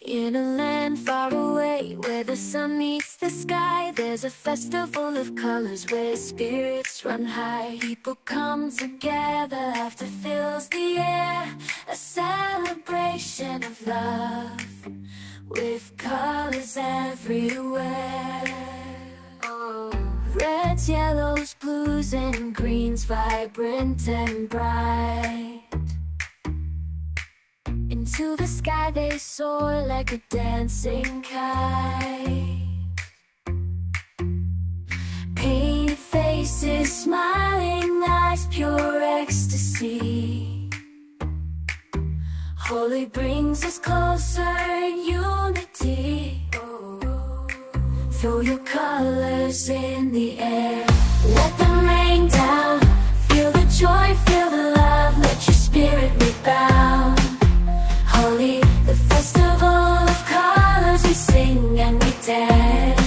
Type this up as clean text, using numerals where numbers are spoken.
In a land far away, where the sun meets the sky, there's a festival of colors where spirits run high. People come together, laughter fills the air, a celebration of love, with colors everywhere. Reds, yellows, blues, and greens, vibrant and bright. Into the sky they soar like a dancing kite. Painted faces, smiling eyes, pure ecstasy. Holi brings us closer in unity. Throw your colors in the air, let them rain down. Feel the joy, feel the love, let your spirit rebound. Holi, the festival of colors, we sing and we dance.